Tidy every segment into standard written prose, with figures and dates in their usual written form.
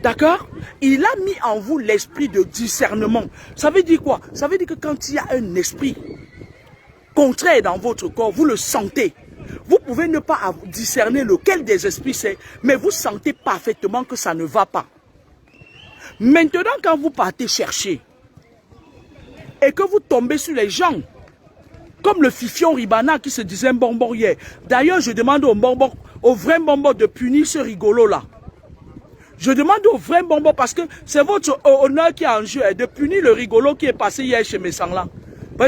D'accord? Il a mis en vous l'esprit de discernement. Ça veut dire quoi? Ça veut dire que quand il y a un esprit contraire dans votre corps, vous le sentez. Vous pouvez ne pas discerner lequel des esprits c'est, mais vous sentez parfaitement que ça ne va pas. Maintenant, quand vous partez chercher et que vous tombez sur les gens, comme le Fifion Ribana qui se disait un bonbon hier. D'ailleurs, je demande au vrai bonbon de punir ce rigolo-là. Je demande au vrai bonbon parce que c'est votre honneur qui est en jeu, de punir le rigolo qui est passé hier chez mes sangs-là.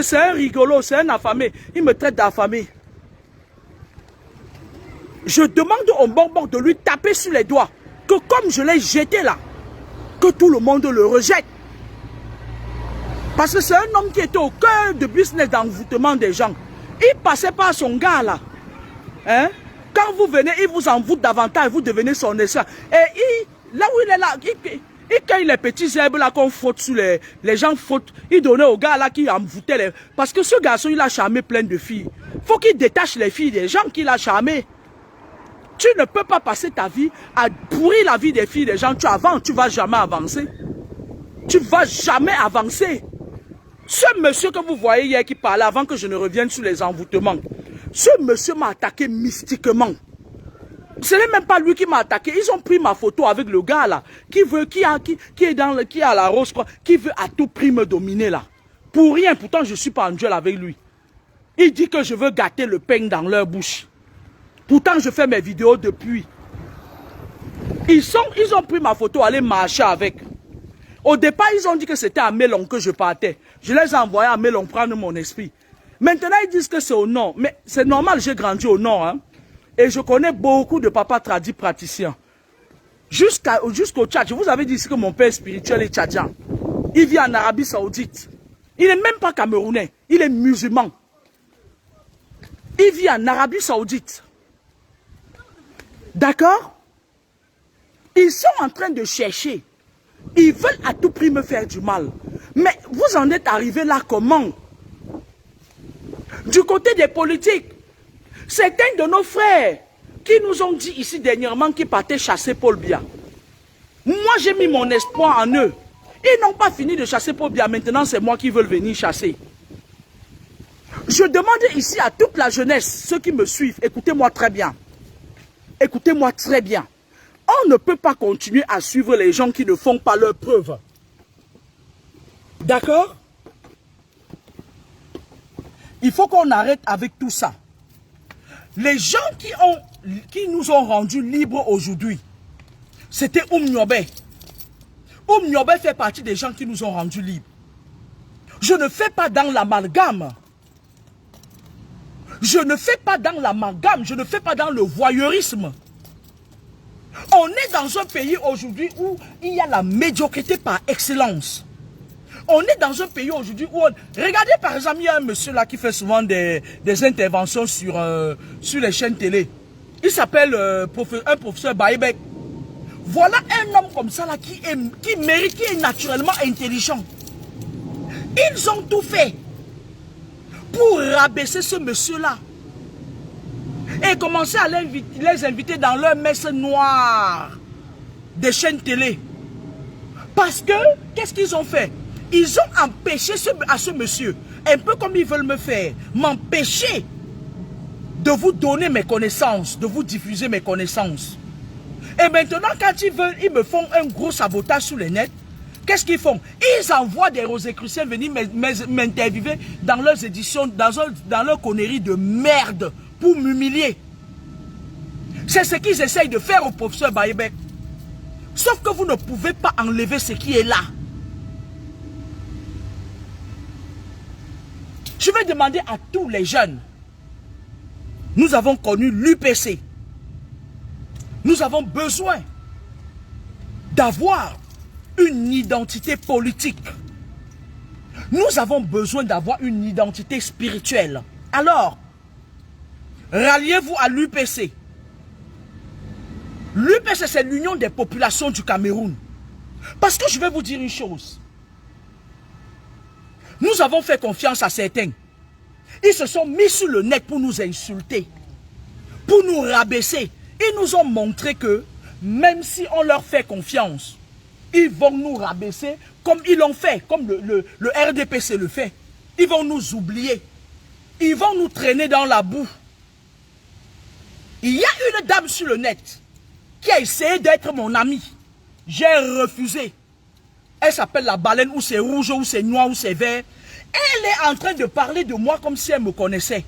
C'est un rigolo, c'est un affamé. Il me traite d'affamé. Je demande au bonbon de lui taper sur les doigts. Que comme je l'ai jeté là, que tout le monde le rejette. Parce que c'est un homme qui était au cœur du business d'envoûtement des gens. Il passait par son gars là. Hein? Quand vous venez, il vous envoûte davantage, vous devenez son esclave. Et là où il est là, il cueille les petits herbes là qu'on faute sur les gens faute. Il donnait au gars là qui envoûtait les... Parce que ce garçon, il a charmé plein de filles. Faut qu'il détache les filles des gens qu'il a charmé. Tu ne peux pas passer ta vie à pourrir la vie des filles des gens. Tu ne vas jamais avancer. Tu ne vas jamais avancer. Ce monsieur que vous voyez hier qui parlait avant que je ne revienne sur les envoûtements, ce monsieur m'a attaqué mystiquement. Ce n'est même pas lui qui m'a attaqué. Ils ont pris ma photo avec le gars là, qui est à la rose, qui veut à tout prix me dominer là. Pour rien, pourtant je ne suis pas en duel avec lui. Il dit que je veux gâter le pain dans leur bouche. Pourtant je fais mes vidéos depuis. Ils ont pris ma photo, aller marcher avec. Au départ, ils ont dit que c'était à Mélon que je partais. Je les ai envoyés à Mélon prendre mon esprit. Maintenant, ils disent que c'est au nord. Mais c'est normal, j'ai grandi au nord. Hein? Et je connais beaucoup de papas tradis praticiens. Jusqu'au Tchad. Je vous avais dit ici que mon père spirituel est tchadien. Il vit en Arabie Saoudite. Il n'est même pas camerounais. Il est musulman. Il vit en Arabie Saoudite. D'accord? Ils sont en train de chercher. Ils veulent à tout prix me faire du mal. Mais vous en êtes arrivé là comment? Du côté des politiques, certains de nos frères qui nous ont dit ici dernièrement qu'ils partaient chasser Paul Biya. Moi, j'ai mis mon espoir en eux. Ils n'ont pas fini de chasser Paul Biya. Maintenant, c'est moi qui veux venir chasser. Je demande ici à toute la jeunesse, ceux qui me suivent, écoutez-moi très bien. Écoutez-moi très bien. On ne peut pas continuer à suivre les gens qui ne font pas leurs preuves. D'accord? Il faut qu'on arrête avec tout ça. Les gens qui nous ont rendus libres aujourd'hui, c'était Nyobe. Nyobe fait partie des gens qui nous ont rendus libres. Je ne fais pas dans l'amalgame. Je ne fais pas dans l'amalgame. Je ne fais pas dans le voyeurisme. On est dans un pays aujourd'hui où il y a la médiocrité par excellence. On est dans un pays aujourd'hui où... Regardez par exemple, il y a un monsieur là qui fait souvent des interventions sur les chaînes télé. Il s'appelle un professeur Baïbek. Voilà un homme comme ça là qui mérite, qui est naturellement intelligent. Ils ont tout fait pour rabaisser ce monsieur là. Et commencer à les inviter dans leur messe noire des chaînes télé. Parce que, qu'est-ce qu'ils ont fait? Ils ont empêché à ce monsieur, un peu comme ils veulent me faire, m'empêcher de vous donner mes connaissances, de vous diffuser mes connaissances. Et maintenant, quand ils me font un gros sabotage sur les nets, qu'est-ce qu'ils font? Ils envoient des Rosicruciens venir m'interviewer dans leurs éditions, dans leur connerie de merde, pour m'humilier. C'est ce qu'ils essayent de faire au professeur Baïbek. Sauf que vous ne pouvez pas enlever ce qui est là. Je vais demander à tous les jeunes. Nous avons connu l'UPC. Nous avons besoin d'avoir une identité politique. Nous avons besoin d'avoir une identité spirituelle. Alors, ralliez-vous à l'UPC. L'UPC, c'est l'Union des populations du Cameroun. Parce que je vais vous dire une chose. Nous avons fait confiance à certains. Ils se sont mis sur le net pour nous insulter, pour nous rabaisser. Ils nous ont montré que, même si on leur fait confiance, Ils vont nous rabaisser comme ils l'ont fait, comme le RDPC le fait. Ils vont nous oublier. Ils vont nous traîner dans la boue. Il y a une dame sur le net qui a essayé d'être mon amie. J'ai refusé. Elle s'appelle la baleine, ou c'est rouge, ou c'est noir, ou c'est vert. Elle est en train de parler de moi comme si elle me connaissait.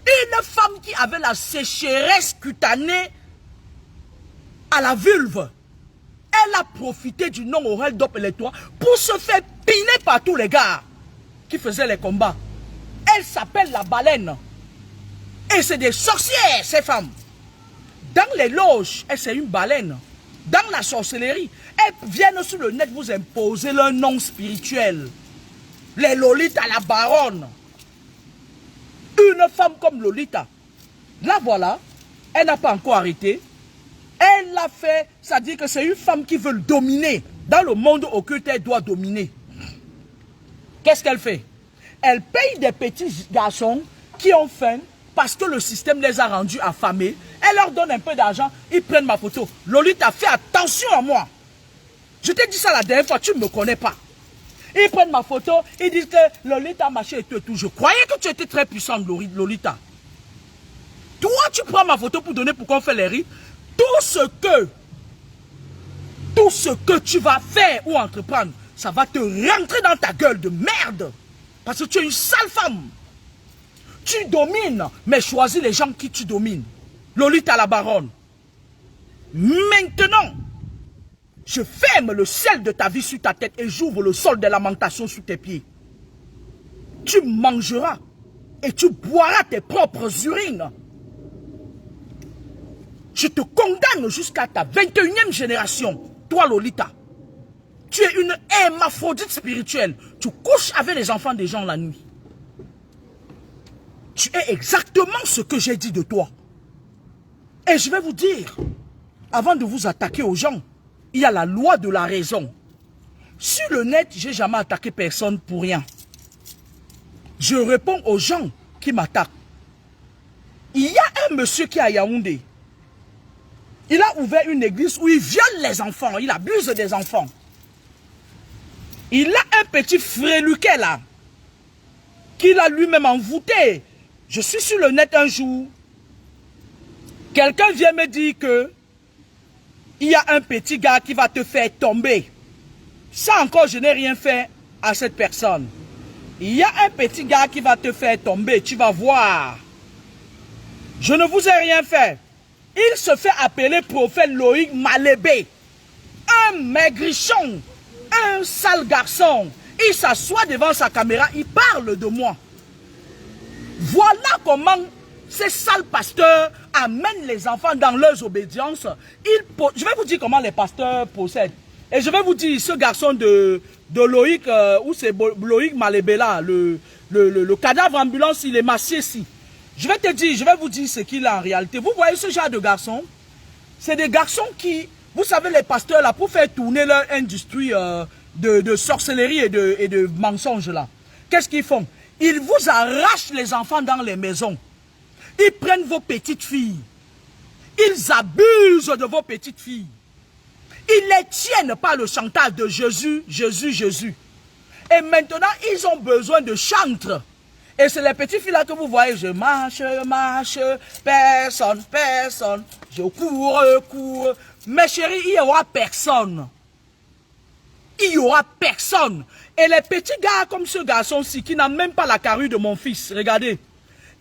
Une femme qui avait la sécheresse cutanée à la vulve. Elle a profité du nom Aurel Dop et les toits pour se faire piner par tous les gars qui faisaient les combats. Elle s'appelle la baleine. Et c'est des sorcières, ces femmes. Dans les loges, c'est une baleine. Dans la sorcellerie, elles viennent sur le net vous imposer leur nom spirituel. Les Lolita, la baronne. Une femme comme Lolita. Là, voilà, elle n'a pas encore arrêté. Elle l'a fait, ça dit que c'est une femme qui veut dominer. Dans le monde occulte, elle doit dominer. Qu'est-ce qu'elle fait? Elle paye des petits garçons qui ont faim parce que le système les a rendus affamés. Elle leur donne un peu d'argent, ils prennent ma photo. Lolita, fais attention à moi. Je t'ai dit ça la dernière fois, tu ne me connais pas. Ils prennent ma photo, ils disent que Lolita machin et tout. Je croyais que tu étais très puissante, Lolita. Toi, tu prends ma photo pour donner pour qu'on fait les rites. Tout ce que tu vas faire ou entreprendre, ça va te rentrer dans ta gueule de merde. Parce que tu es une sale femme. Tu domines, mais choisis les gens qui tu domines. Lolita la baronne. Maintenant, je ferme le sel de ta vie sur ta tête et j'ouvre le sol de lamentation sous tes pieds. Tu mangeras et tu boiras tes propres urines. Je te condamne jusqu'à ta 21e génération, toi Lolita. Tu es une hermaphrodite spirituelle. Tu couches avec les enfants des gens la nuit. Tu es exactement ce que j'ai dit de toi. Et je vais vous dire, avant de vous attaquer aux gens, il y a la loi de la raison. Sur le net, je n'ai jamais attaqué personne pour rien. Je réponds aux gens qui m'attaquent. Il y a un monsieur qui est à Yaoundé. Il a ouvert une église où il viole les enfants, il abuse des enfants. Il a un petit fréluquet là, qu'il a lui-même envoûté. Je suis sur le net un jour, quelqu'un vient me dire que il y a un petit gars qui va te faire tomber. Ça encore, je n'ai rien fait à cette personne. Il y a un petit gars qui va te faire tomber, tu vas voir. Je ne vous ai rien fait. Il se fait appeler prophète Loïc Malébé. Un maigrichon, un sale garçon. Il s'assoit devant sa caméra, il parle de moi. Voilà comment ces sales pasteurs amènent les enfants dans leurs obédiences. Je vais vous dire comment les pasteurs procèdent. Et je vais vous dire, ce garçon de Loïc, où c'est Loïc Malébé là, le cadavre ambulance, il est massé ici. Je vais vous dire ce qu'il a en réalité. Vous voyez ce genre de garçons? C'est des garçons qui, vous savez les pasteurs là, pour faire tourner leur industrie de sorcellerie et de mensonges là. Qu'est-ce qu'ils font? Ils vous arrachent les enfants dans les maisons. Ils prennent vos petites filles. Ils abusent de vos petites filles. Ils les tiennent par le chantage de Jésus, Jésus, Jésus. Et maintenant, ils ont besoin de chantres. Et c'est les petites filles là que vous voyez, je marche, personne, personne, je cours, cours. Mais chérie, il n'y aura personne. Il n'y aura personne. Et les petits gars comme ce garçon-ci, qui n'a même pas la carrure de mon fils, regardez.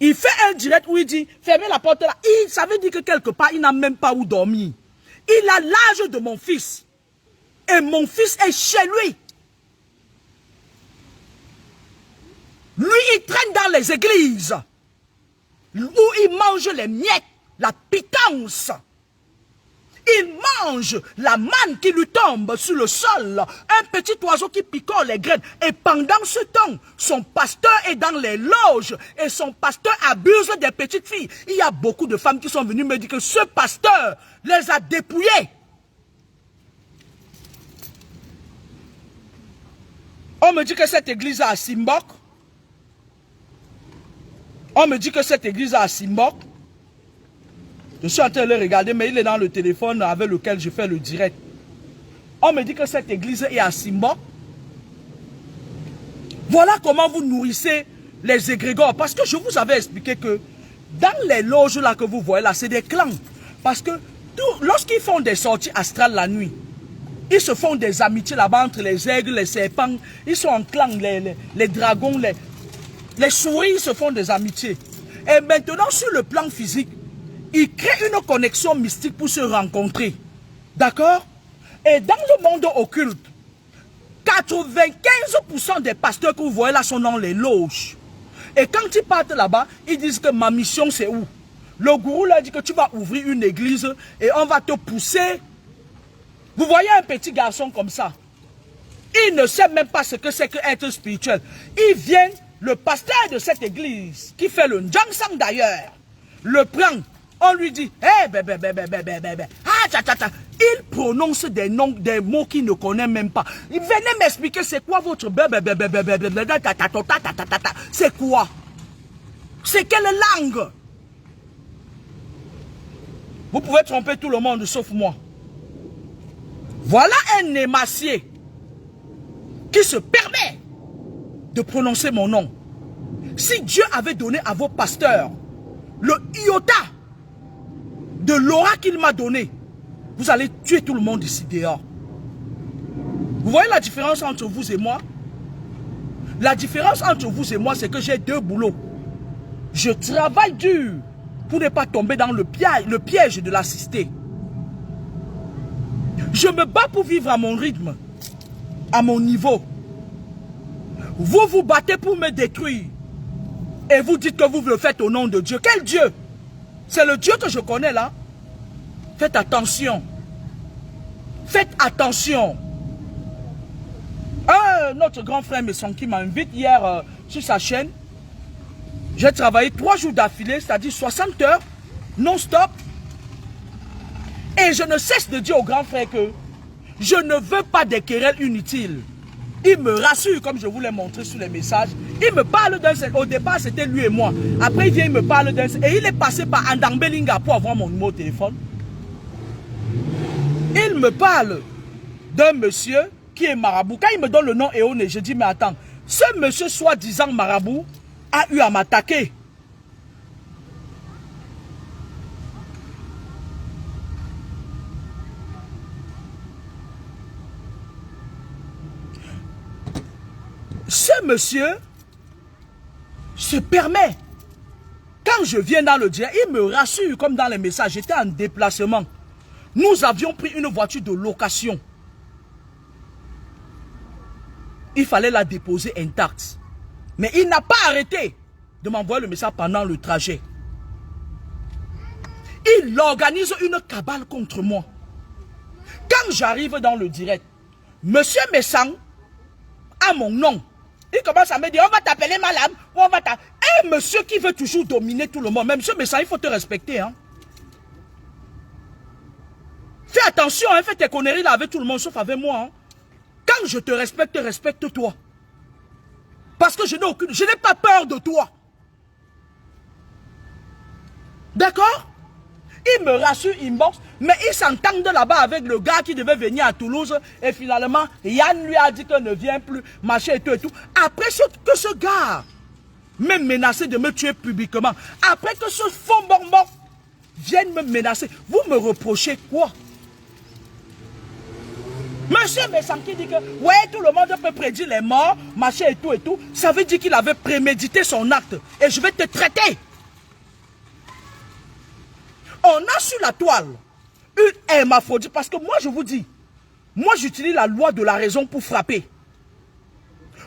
Il fait un direct où il dit, fermez la porte là. Ça veut dire que quelque part, il n'a même pas où dormir. Il a l'âge de mon fils. Et mon fils est chez lui. Lui, il traîne dans les églises. Où il mange les miettes, la pitance. Il mange la manne qui lui tombe sur le sol. Un petit oiseau qui picore les graines. Et pendant ce temps, son pasteur est dans les loges. Et son pasteur abuse des petites filles. Il y a beaucoup de femmes qui sont venues me dire que ce pasteur les a dépouillées. On me dit que cette église est à Simbok. On me dit que cette église est à Simbok. Je suis en train de le regarder, mais il est dans le téléphone avec lequel je fais le direct. On me dit que cette église est à Simba. Voilà comment vous nourrissez les égrégores. Parce que je vous avais expliqué que dans les loges là que vous voyez là, c'est des clans. Parce que lorsqu'ils font des sorties astrales la nuit, ils se font des amitiés là-bas entre les aigles, les serpents. Ils sont en clan, les dragons, les souris se font des amitiés. Et maintenant, sur le plan physique, ils créent une connexion mystique pour se rencontrer. D'accord? Et dans le monde occulte, 95% des pasteurs que vous voyez là sont dans les loges. Et quand ils partent là-bas, ils disent que ma mission c'est où? Le gourou leur dit que tu vas ouvrir une église et on va te pousser. Vous voyez un petit garçon comme ça. Il ne sait même pas ce que c'est qu'être spirituel. Il vient, le pasteur de cette église, qui fait le Njangsang d'ailleurs, le prend. On lui dit, hey, il prononce des noms, des mots qu'il ne connaît même pas. Il venait m'expliquer c'est quoi votre c'est quoi? C'est quelle langue? Vous pouvez tromper tout le monde sauf moi. Voilà un émacié qui se permet de prononcer mon nom. Si Dieu avait donné à vos pasteurs le iota de l'aura qu'il m'a donné, vous allez tuer tout le monde ici dehors. Vous voyez la différence entre vous et moi? La différence entre vous et moi, c'est que j'ai deux boulots. Je travaille dur pour ne pas tomber dans le piège de l'assister. Je me bats pour vivre à mon rythme, à mon niveau. Vous vous battez pour me détruire. Et vous dites que vous le faites au nom de Dieu. Quel Dieu? C'est le Dieu que je connais là. Faites attention. Faites attention. Notre grand frère Messon qui m'invite hier sur sa chaîne. J'ai travaillé 3 jours d'affilée, c'est-à-dire 60 heures, non-stop. Et je ne cesse de dire au grand frère que je ne veux pas des querelles inutiles. Il me rassure, comme je vous l'ai montré sur les messages. Il me parle d'un seul. Au départ, c'était lui et moi. Après, il vient, il me parle d'un seul. Et il est passé par Andambelinga pour avoir mon numéro de téléphone. Il me parle d'un monsieur qui est marabout. Quand il me donne le nom Eone, je dis, mais attends, ce monsieur soi-disant marabout a eu à m'attaquer. Ce monsieur se permet, quand je viens dans le direct, il me rassure comme dans les messages, j'étais en déplacement. Nous avions pris une voiture de location. Il fallait la déposer intacte. Mais il n'a pas arrêté de m'envoyer le message pendant le trajet. Il organise une cabale contre moi. Quand j'arrive dans le direct, Monsieur Messang a mon nom. Il commence à me dire, on va t'appeler madame, on va t'appeler. Un monsieur qui veut toujours dominer tout le monde. Mais monsieur Messang, il faut te respecter. Hein. Fais attention, hein, fais tes conneries là avec tout le monde, sauf avec moi. Hein. Quand je te respecte, respecte-toi. Parce que je n'ai pas peur de toi. D'accord? Il me rassure, il me boxe, mais il s'entend de là-bas avec le gars qui devait venir à Toulouse. Et finalement, Yann lui a dit qu'il ne vient plus, machin et tout et tout. Après que ce gars m'ait menacé de me tuer publiquement, après que ce faux bonbon vienne me menacer, vous me reprochez quoi? Monsieur Messan qui dit que, ouais, tout le monde peut prédire les morts, machin et tout, ça veut dire qu'il avait prémédité son acte. Et je vais te traiter. On a sur la toile une hermaphrodite, parce que moi je vous dis, moi j'utilise la loi de la raison pour frapper.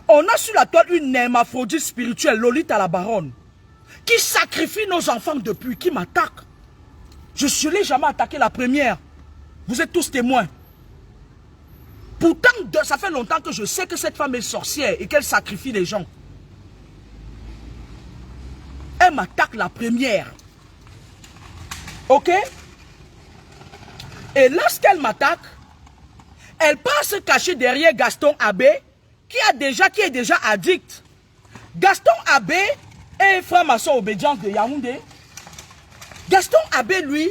On a sur la toile une hermaphrodite spirituelle, Lolita la baronne, qui sacrifie nos enfants depuis, qui m'attaque. Je ne l'ai jamais attaqué la première. Vous êtes tous témoins. Pourtant, ça fait longtemps que je sais que cette femme est sorcière et qu'elle sacrifie les gens. Elle m'attaque la première. Ok? Et lorsqu'elle m'attaque, elle part se cacher derrière Gaston Abbé, qui est déjà addict. Gaston Abbé est franc-maçon obédience de Yaoundé. Gaston Abbé, lui,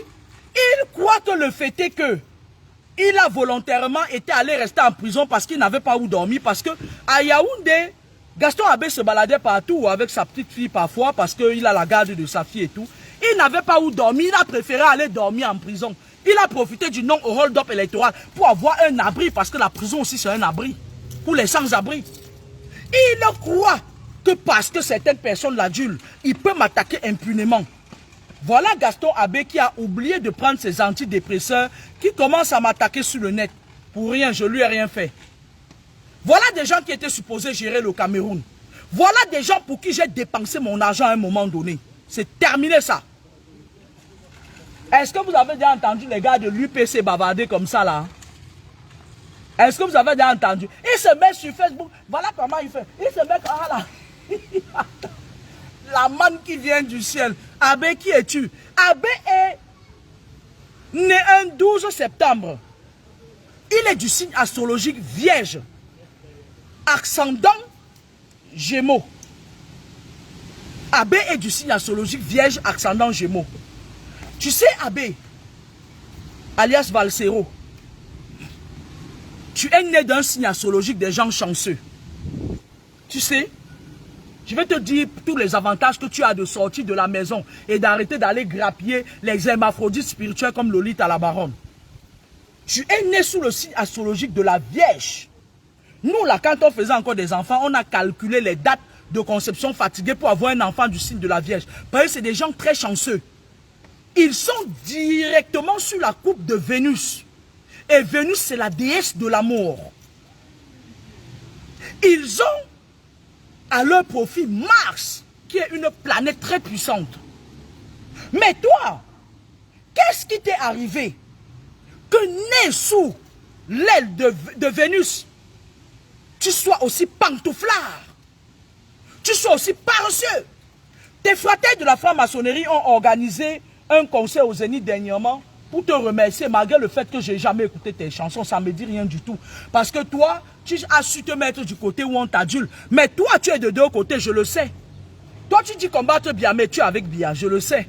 il croit que le fait est que Il a volontairement été allé rester en prison parce qu'il n'avait pas où dormir. Parce que à Yaoundé, Gaston Abbé se baladait partout avec sa petite fille parfois parce qu'il a la garde de sa fille et tout. Il n'avait pas où dormir, il a préféré aller dormir en prison. Il a profité du nom au hold-up électoral pour avoir un abri parce que la prison aussi c'est un abri pour les sans-abri. Il croit que parce que certaines personnes l'adulent, il peut m'attaquer impunément. Voilà Gaston Abbé qui a oublié de prendre ses antidépresseurs, qui commence à m'attaquer sur le net. Pour rien, je lui ai rien fait. Voilà des gens qui étaient supposés gérer le Cameroun. Voilà des gens pour qui j'ai dépensé mon argent à un moment donné. C'est terminé ça. Est-ce que vous avez déjà entendu les gars de l'UPC bavarder comme ça là? Est-ce que vous avez déjà entendu? Il se met sur Facebook. Voilà comment il fait. Il se met comme là. La manne qui vient du ciel. Abbé, qui es-tu? Abbé est né un 12 septembre. Il est du signe astrologique Vierge. Ascendant Gémeaux. Abbé est du signe astrologique Vierge, ascendant Gémeaux. Tu sais, Abbé, alias Valsero, tu es né d'un signe astrologique des gens chanceux. Tu sais, je vais te dire tous les avantages que tu as de sortir de la maison et d'arrêter d'aller grappiller les hermaphrodites spirituels comme Lolita la baronne. Tu es né sous le signe astrologique de la Vierge. Nous, là, quand on faisait encore des enfants, on a calculé les dates de conception fatiguées pour avoir un enfant du signe de la Vierge. Parce que c'est des gens très chanceux. Ils sont directement sur la coupe de Vénus. Et Vénus, c'est la déesse de l'amour. Ils ont à leur profit Mars, qui est une planète très puissante. Mais toi, qu'est-ce qui t'est arrivé? Que né sous l'aile de Vénus, tu sois aussi pantouflard, tu sois aussi paresseux. Tes frères de la franc-maçonnerie ont organisé un concert au Zénith dernièrement pour te remercier, malgré le fait que je n'ai jamais écouté tes chansons, ça ne me dit rien du tout. Parce que toi, tu as su te mettre du côté où on t'adule. Mais toi, tu es de deux côtés, je le sais. Toi, tu dis combattre Bia, mais tu es avec Bia, je le sais.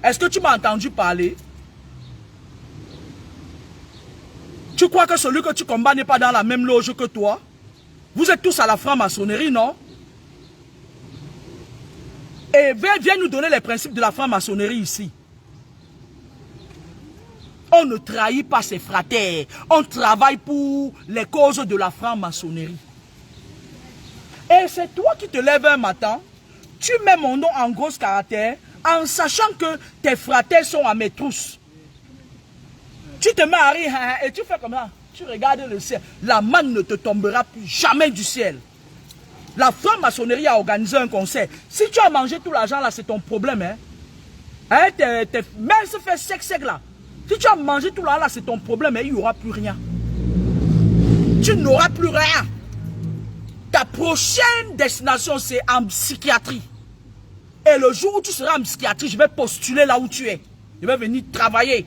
Est-ce que tu m'as entendu parler? Tu crois que celui que tu combats n'est pas dans la même loge que toi? Vous êtes tous à la franc-maçonnerie, non? Et viens nous donner les principes de la franc-maçonnerie ici. On ne trahit pas ses fratères. On travaille pour les causes de la franc-maçonnerie. Et c'est toi qui te lèves un matin, tu mets mon nom en gros caractère, en sachant que tes fratères sont à mes trousses. Tu te mets à rire et tu fais comme ça. Tu regardes le ciel. La manne ne te tombera plus jamais du ciel. La franc-maçonnerie a organisé un concert. Si tu as mangé tout l'argent là, c'est ton problème. Tes mains se fait sec là. Si tu as mangé tout l'argent là, c'est ton problème. Il n'y aura plus rien. Tu n'auras plus rien. Ta prochaine destination, c'est en psychiatrie. Et le jour où tu seras en psychiatrie, je vais postuler là où tu es. Je vais venir travailler.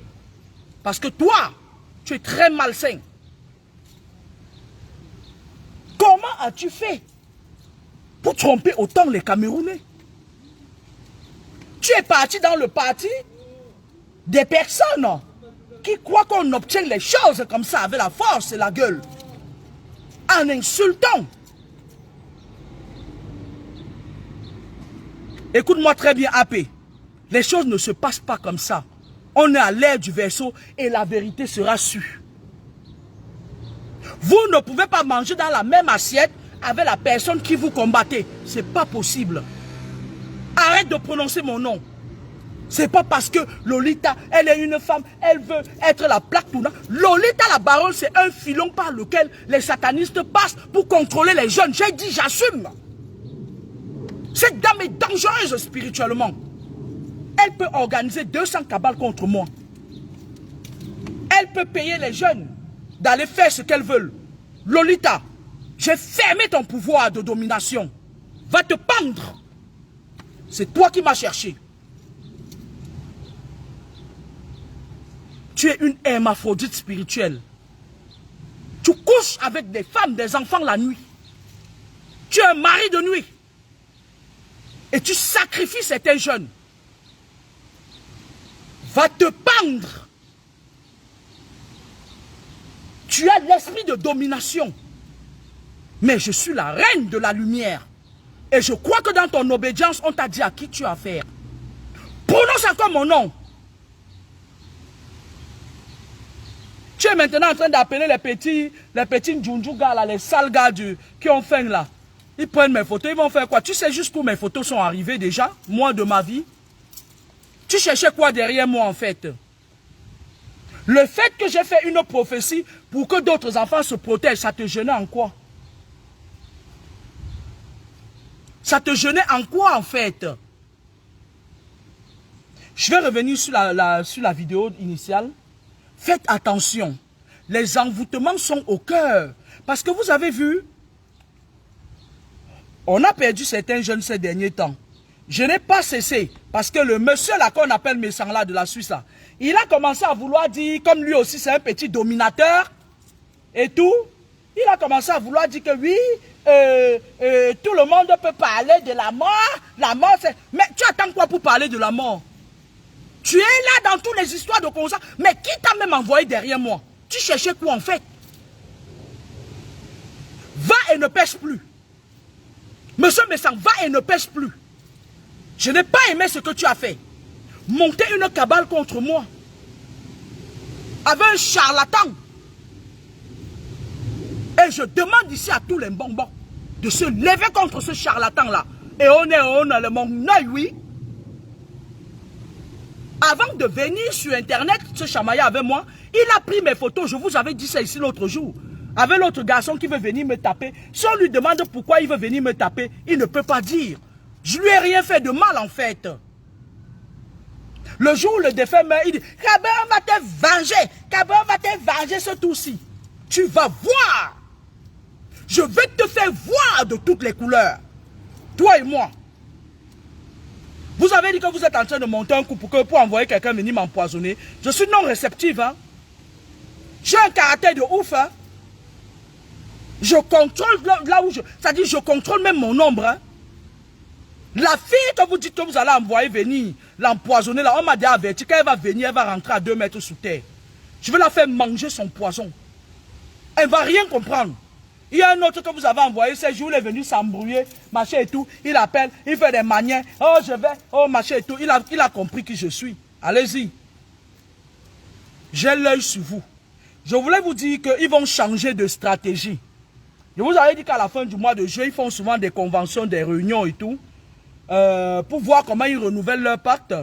Parce que toi, tu es très malsain. Comment as-tu fait pour tromper autant les Camerounais? Tu es parti dans le parti des personnes qui croient qu'on obtient les choses comme ça avec la force et la gueule. En insultant. Écoute-moi très bien, AP. Les choses ne se passent pas comme ça. On est à l'ère du Verseau et la vérité sera sûre. Vous ne pouvez pas manger dans la même assiette avec la personne qui vous combattez. C'est pas possible. Arrête de prononcer mon nom. C'est pas parce que Lolita, elle est une femme, elle veut être la plaque tournante. Lolita la baronne, c'est un filon par lequel les satanistes passent pour contrôler les jeunes. J'ai dit, j'assume. Cette dame est dangereuse spirituellement. Elle peut organiser 200 cabales contre moi. Elle peut payer les jeunes d'aller faire ce qu'elles veulent. Lolita, j'ai fermé ton pouvoir de domination. Va te pendre. C'est toi qui m'as cherché. Tu es une hermaphrodite spirituelle. Tu couches avec des femmes, des enfants la nuit. Tu es un mari de nuit. Et tu sacrifies certains jeunes. Va te pendre. Tu as l'esprit de domination. Mais je suis la reine de la lumière. Et je crois que dans ton obédience, on t'a dit à qui tu as affaire. Prononce encore mon nom. Tu es maintenant en train d'appeler les petits Njunju gars là, les sales gars qui ont faim là. Ils prennent mes photos, ils vont faire quoi? Tu sais jusqu'où mes photos sont arrivées déjà, moi de ma vie. Tu cherchais quoi derrière moi en fait? Le fait que j'ai fait une prophétie pour que d'autres enfants se protègent, ça te gênait en quoi? Ça te gênait en quoi en fait? Je vais revenir sur la vidéo initiale. Faites attention. Les envoûtements sont au cœur. Parce que vous avez vu, on a perdu certains jeunes ces derniers temps. Je n'ai pas cessé. Parce que le monsieur là qu'on appelle Messangla de la Suisse là, il a commencé à vouloir dire, comme lui aussi c'est un petit dominateur et tout, il a commencé à vouloir dire que oui, tout le monde peut parler de la mort. La mort c'est... Mais tu attends quoi pour parler de la mort? Tu es là dans toutes les histoires de constat. Mais qui t'a même envoyé derrière moi? Tu cherchais quoi en fait? Va et ne pêche plus. Monsieur Messang, va et ne pêche plus. Je n'ai pas aimé ce que tu as fait. Monter une cabale contre moi. Avec un charlatan. Et je demande ici à tous les bonbons de se lever contre ce charlatan-là. Et on a mon œil, oui. Avant de venir sur Internet, se chamailler avec moi, il a pris mes photos. Je vous avais dit ça ici l'autre jour. Avec l'autre garçon qui veut venir me taper. Si on lui demande pourquoi il veut venir me taper, il ne peut pas dire. Je lui ai rien fait de mal en fait. Le jour où le défunt meurt, il dit, Kabé, on va te venger. Kabé, on va te venger ce tout-ci. Tu vas voir. Je vais te faire voir de toutes les couleurs. Toi et moi. Vous avez dit que vous êtes en train de monter un coup pour envoyer quelqu'un venir m'empoisonner. Je suis non réceptive. Hein? J'ai un caractère de ouf. Hein? Je contrôle là où je... C'est-à-dire je contrôle même mon ombre. Hein? La fille que vous dites que vous allez envoyer venir l'empoisonner, là, on m'a déjà averti qu'elle va venir, elle va rentrer à 2 mètres sous terre. Je vais la faire manger son poison. Elle ne va rien comprendre. Il y a un autre que vous avez envoyé, ces jours, il est venu s'embrouiller, machin et tout. Il appelle, il fait des manières. Oh, je vais, oh, machin et tout. Il a compris qui je suis. Allez-y. J'ai l'œil sur vous. Je voulais vous dire qu'ils vont changer de stratégie. Je vous avais dit qu'à la fin du mois de juillet, ils font souvent des conventions, des réunions et tout. Pour voir comment ils renouvellent leur pacte.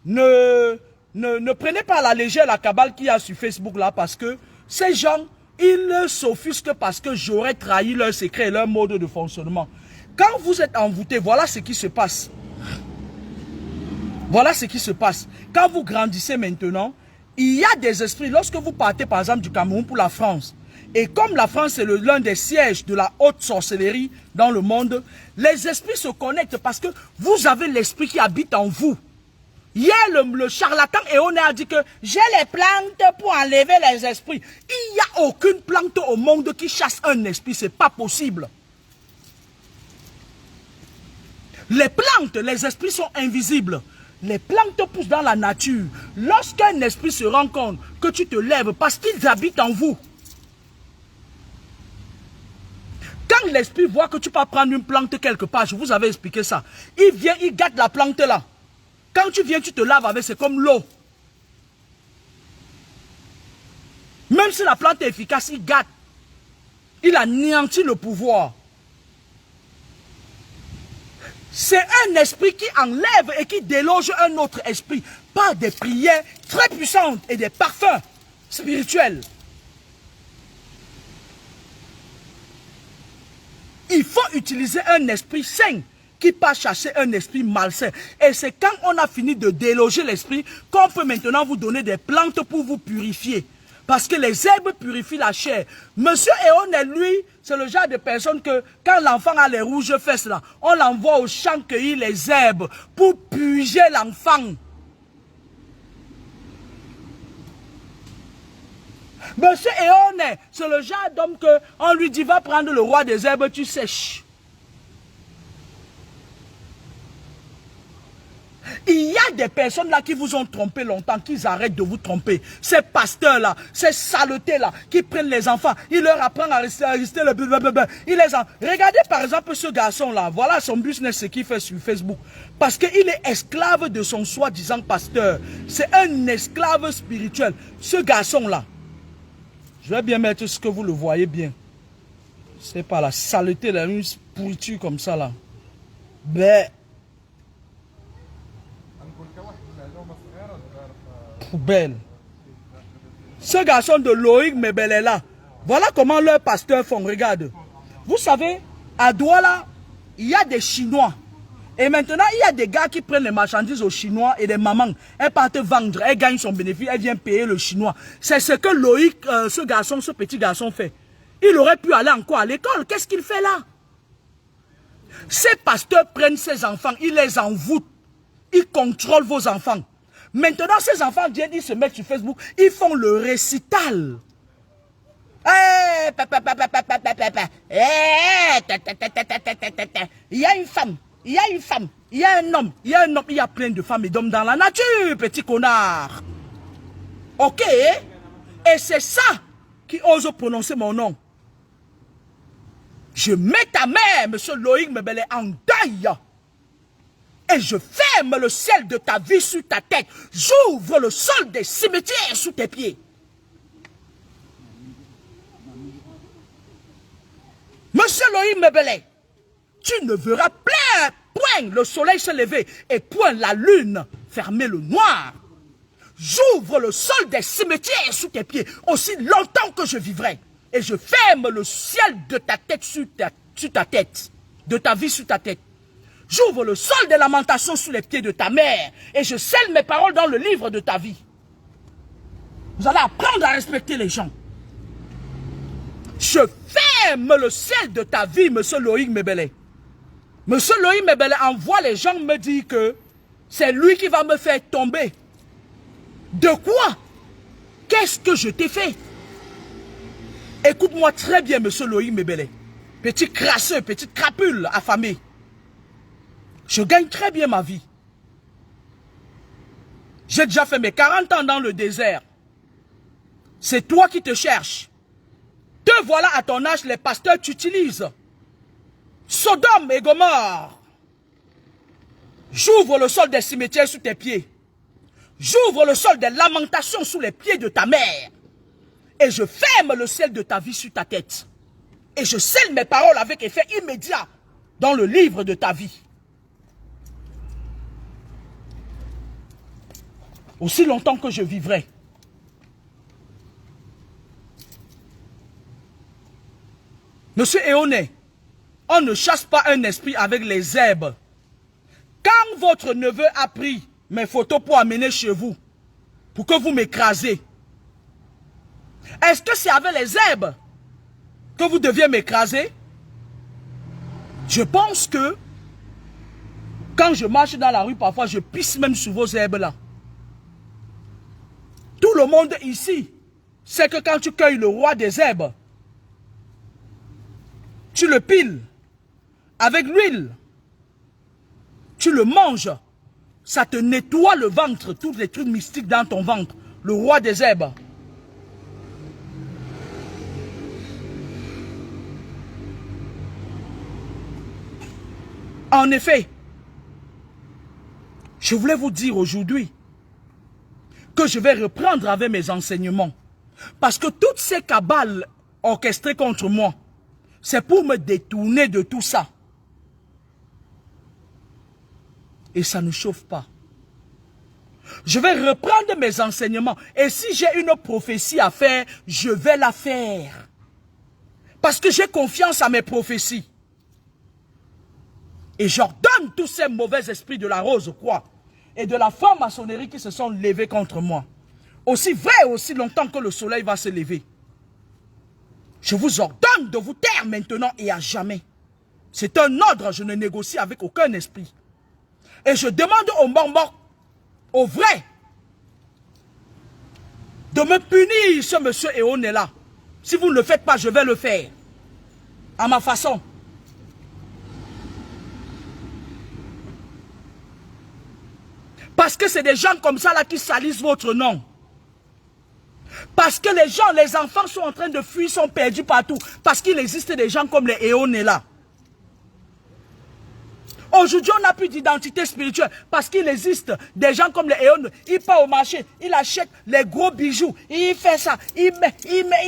Ne prenez pas à la légère la cabale qu'il y a sur Facebook là, parce que ces gens, ils s'offusquent parce que j'aurais trahi leur secret et leur mode de fonctionnement. Quand vous êtes envoûté, voilà ce qui se passe. Voilà ce qui se passe. Quand vous grandissez maintenant, il y a des esprits. Lorsque vous partez par exemple du Cameroun pour la France, et comme la France est l'un des sièges de la haute sorcellerie dans le monde, les esprits se connectent parce que vous avez l'esprit qui habite en vous. Hier, le charlatan Eone a dit que j'ai les plantes pour enlever les esprits. Il n'y a aucune plante au monde qui chasse un esprit, ce n'est pas possible. Les plantes, les esprits sont invisibles. Les plantes poussent dans la nature. Lorsqu'un esprit se rend compte que tu te lèves parce qu'ils habitent en vous, quand l'esprit voit que tu peux prendre une plante quelque part, je vous avais expliqué ça, il vient, il gâte la plante là. Quand tu viens, tu te laves avec, c'est comme l'eau. Même si la plante est efficace, il gâte. Il anéantit le pouvoir. C'est un esprit qui enlève et qui déloge un autre esprit par des prières très puissantes et des parfums spirituels. Il faut utiliser un esprit sain qui passe chasser un esprit malsain. Et c'est quand on a fini de déloger l'esprit qu'on peut maintenant vous donner des plantes pour vous purifier. Parce que les herbes purifient la chair. Monsieur Eone, lui, c'est le genre de personne que quand l'enfant a les rouges fesses là, on l'envoie au champ cueillir les herbes pour purger l'enfant. Monsieur Eone, c'est le genre d'homme qu'on lui dit va prendre le roi des herbes, tu sèches. Il y a des personnes là qui vous ont trompé longtemps, qu'ils arrêtent de vous tromper. Ces pasteurs là, ces saletés là, qui prennent les enfants, ils leur apprennent à rester le blablabla. Regardez par exemple ce garçon là, voilà son business, ce qu'il fait sur Facebook. Parce qu'il est esclave de son soi-disant pasteur. C'est un esclave spirituel. Ce garçon là, je vais bien mettre ce que vous le voyez bien. C'est pas la saleté là, une pourriture comme ça là. Ben. Poubelle. Ce garçon de Loïc Mebele est là. Voilà comment leurs pasteurs font. Regarde. Vous savez, à Douala, il y a des Chinois. Et maintenant, il y a des gars qui prennent les marchandises aux Chinois et des mamans. Elles partent vendre, elles gagnent son bénéfice, elles viennent payer le Chinois. C'est ce que Loïc, ce petit garçon fait. Il aurait pu aller encore à l'école. Qu'est-ce qu'il fait là? Ces pasteurs prennent ces enfants, ils les envoûtent. Ils contrôlent vos enfants. Maintenant, ces enfants viennent, ils se mettent sur Facebook, ils font le récital. Il y a une femme, il y a une femme, il y a un homme, il y a un homme, il y a plein de femmes et d'hommes dans la nature, petit connard. Ok? Et c'est ça qui ose prononcer mon nom. Je mets ta mère, monsieur Loïc Mebele, en deuil. Et je ferme le ciel de ta vie sur ta tête. J'ouvre le sol des cimetières sous tes pieds. Monsieur Loïc Mebele, tu ne verras point le soleil se lever et point la lune fermer le noir. J'ouvre le sol des cimetières sous tes pieds aussi longtemps que je vivrai. Et je ferme le ciel de ta tête sur ta tête, de ta vie sur ta tête. J'ouvre le sol des lamentations sous les pieds de ta mère et je scelle mes paroles dans le livre de ta vie. Vous allez apprendre à respecter les gens. Je ferme le ciel de ta vie, monsieur Loïc Mebele. Monsieur Loïc Mebele envoie les gens me dire que c'est lui qui va me faire tomber. De quoi? Qu'est-ce que je t'ai fait? Écoute-moi très bien, monsieur Loïc Mebele. Petit crasseux, petite crapule affamée. Je gagne très bien ma vie. J'ai déjà fait mes 40 ans dans le désert. C'est toi qui te cherches. Te voilà à ton âge, les pasteurs t'utilisent. Sodome et Gomorrhe. J'ouvre le sol des cimetières sous tes pieds. J'ouvre le sol des lamentations sous les pieds de ta mère. Et je ferme le ciel de ta vie sur ta tête. Et je scelle mes paroles avec effet immédiat dans le livre de ta vie. Aussi longtemps que je vivrai. Monsieur Eoné, on ne chasse pas un esprit avec les herbes. Quand votre neveu a pris mes photos pour amener chez vous, pour que vous m'écrasez, est-ce que c'est avec les herbes que vous deviez m'écraser? Je pense que quand je marche dans la rue, parfois je pisse même sur vos herbes là. Tout le monde ici sait que quand tu cueilles le roi des herbes, tu le piles avec l'huile, tu le manges, ça te nettoie le ventre, tous les trucs mystiques dans ton ventre, le roi des herbes. En effet, je voulais vous dire aujourd'hui que je vais reprendre avec mes enseignements. Parce que toutes ces cabales orchestrées contre moi, c'est pour me détourner de tout ça. Et ça ne chauffe pas. Je vais reprendre mes enseignements. Et si j'ai une prophétie à faire, je vais la faire. Parce que j'ai confiance à mes prophéties. Et j'ordonne tous ces mauvais esprits de la rose-croix et de la franc-maçonnerie qui se sont levés contre moi. Aussi vrai, aussi longtemps que le soleil va se lever. Je vous ordonne de vous taire maintenant et à jamais. C'est un ordre, je ne négocie avec aucun esprit. Et je demande aux morts, aux vrais, de me punir, ce monsieur Eoné là. Si vous ne le faites pas, je vais le faire. À ma façon. Parce que c'est des gens comme ça là qui salissent votre nom. Parce que les gens, les enfants sont en train de fuir, sont perdus partout. Parce qu'il existe des gens comme les Éonés là. Aujourd'hui, on n'a plus d'identité spirituelle parce qu'il existe des gens comme les Éons. Il part au marché, il achète les gros bijoux, il fait ça, il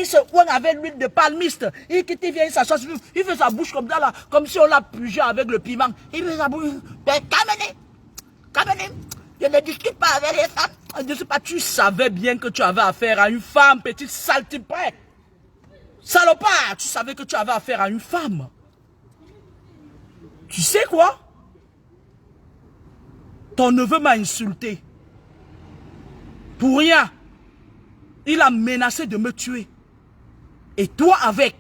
se oigne avec l'huile de palmiste, il quitte, il vient, il s'assoit, il fait sa bouche comme ça, là, comme si on l'a pugé avec le piment. Il fait sa bouche, mais Kamené, je ne discute pas avec les femmes. Je ne sais pas, tu savais bien que tu avais affaire à une femme, petite saltiprès. Salopard, tu savais que tu avais affaire à une femme. Tu sais quoi? Ton neveu m'a insulté. Pour rien. Il a menacé de me tuer. Et toi avec.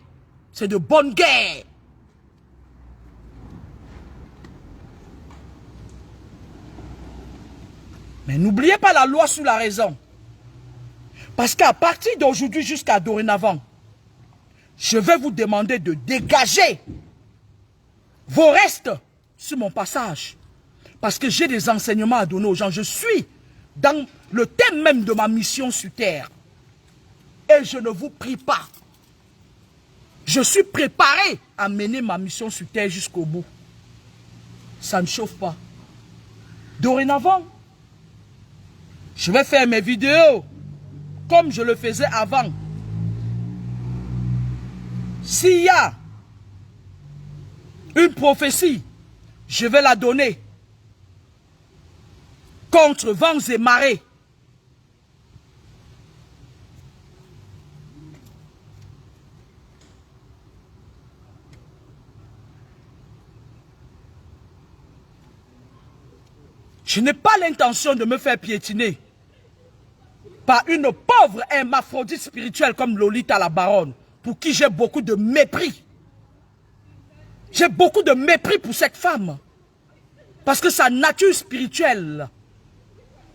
C'est de bonne guerre. Mais n'oubliez pas la loi sur la raison. Parce qu'à partir d'aujourd'hui jusqu'à dorénavant, je vais vous demander de dégager vos restes sur mon passage. Parce que j'ai des enseignements à donner aux gens. Je suis dans le thème même de ma mission sur terre. Et je ne vous prie pas. Je suis préparé à mener ma mission sur terre jusqu'au bout. Ça ne chauffe pas. Dorénavant, je vais faire mes vidéos comme je le faisais avant. S'il y a une prophétie, je vais la donner. Contre vents et marées. Je n'ai pas l'intention de me faire piétiner par une pauvre hermaphrodite spirituelle comme Lolita la baronne, pour qui j'ai beaucoup de mépris. J'ai beaucoup de mépris pour cette femme. Parce que sa nature spirituelle